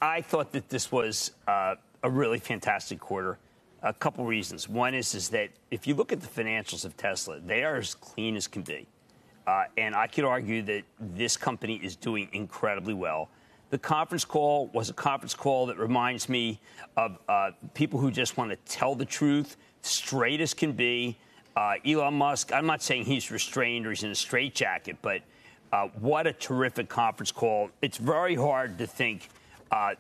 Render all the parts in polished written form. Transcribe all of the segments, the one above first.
I thought that this was a really fantastic quarter. A couple reasons. One is that if you look at the financials of Tesla, they are as clean as can be. And I could argue that this company is doing incredibly well. The conference call was a conference call that reminds me of people who just want to tell the truth, straight as can be. Elon Musk, I'm not saying he's restrained or he's in a straitjacket, but what a terrific conference call. It's very hard to think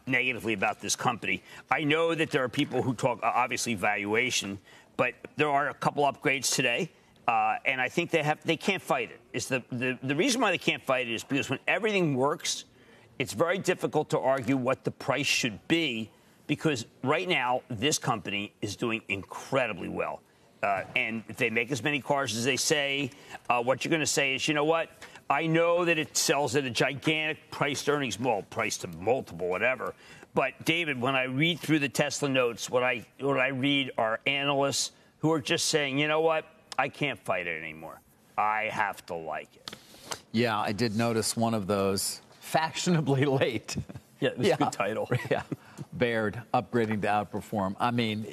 negatively about this company. I know that there are people who talk, obviously, valuation, but there are a couple upgrades today. And I think they can't fight it. It's the reason why they can't fight it is because when everything works, it's very difficult to argue what the price should be, because right now this company is doing incredibly well. And if they make as many cars as they say, what you're going to say is, you know what? I know that it sells at a gigantic price to earnings, price to multiple, whatever. But David, when I read through the Tesla notes, what I read are analysts who are just saying, you know what? I can't fight it anymore. I have to like it. Yeah, I did notice one of those. Fashionably late. Yeah, it was a good title. Yeah. Baird upgrading to outperform. I mean,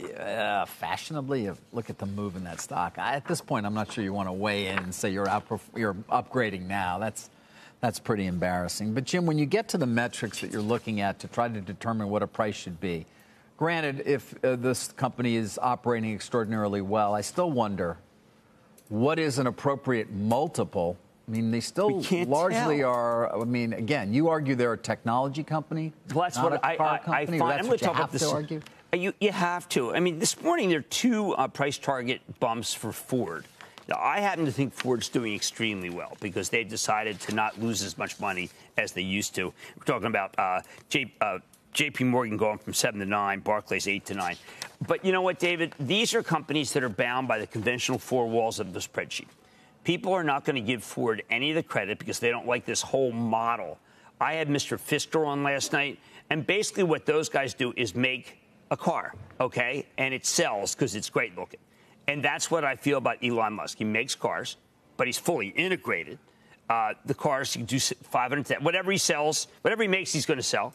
fashionably, look at the move in that stock. At this point, I'm not sure you want to weigh in and say you're upgrading now. That's pretty embarrassing. But, Jim, when you get to the metrics that you're looking at to try to determine what a price should be, granted, if this company is operating extraordinarily well, I still wonder, what is an appropriate multiple? I mean, they still largely are. I mean, again, you argue they're a technology company. Well, that's what I find. I'm going to talk about this. Argue? You have to. I mean, this morning there are two price target bumps for Ford. Now, I happen to think Ford's doing extremely well because they've decided to not lose as much money as they used to. We're talking about J.P. Morgan going from 7 to 9, Barclays 8 to 9. But you know what, David? These are companies that are bound by the conventional four walls of the spreadsheet. People are not going to give Ford any of the credit because they don't like this whole model. I had Mr. Fisker on last night, and basically what those guys do is make a car, okay? And it sells because it's great looking. And that's what I feel about Elon Musk. He makes cars, but he's fully integrated. The cars, he can do 500, whatever he sells, whatever he makes, he's going to sell.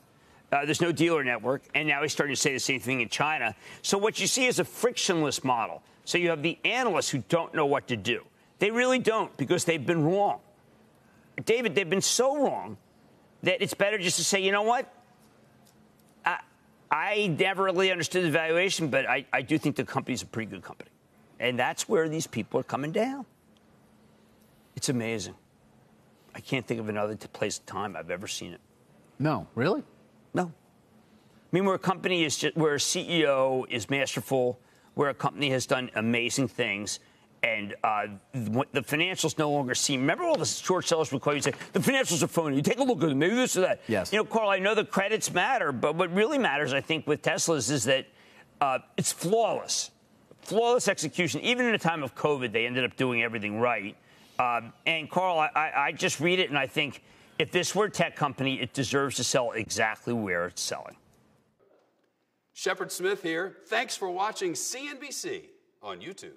There's no dealer network, and now he's starting to say the same thing in China. So what you see is a frictionless model. So you have the analysts who don't know what to do. They really don't, because they've been wrong. David, they've been so wrong that it's better just to say, you know what? I never really understood the valuation, but I do think the company's a pretty good company. And that's where these people are coming down. It's amazing. I can't think of another place of time I've ever seen it. No, really? No. I mean, where a company is just, where a CEO is masterful, where a company has done amazing things, and the financials no longer seem. Remember all the short sellers would call you and say, the financials are phony. You take a look at them, maybe this or that. Yes. You know, Carl, I know the credits matter, but what really matters, I think, with Teslas is that it's flawless. Flawless execution. Even in a time of COVID, they ended up doing everything right. And, Carl, I just read it, and I think if this were a tech company, it deserves to sell exactly where it's selling. Shepard Smith here. Thanks for watching CNBC on YouTube.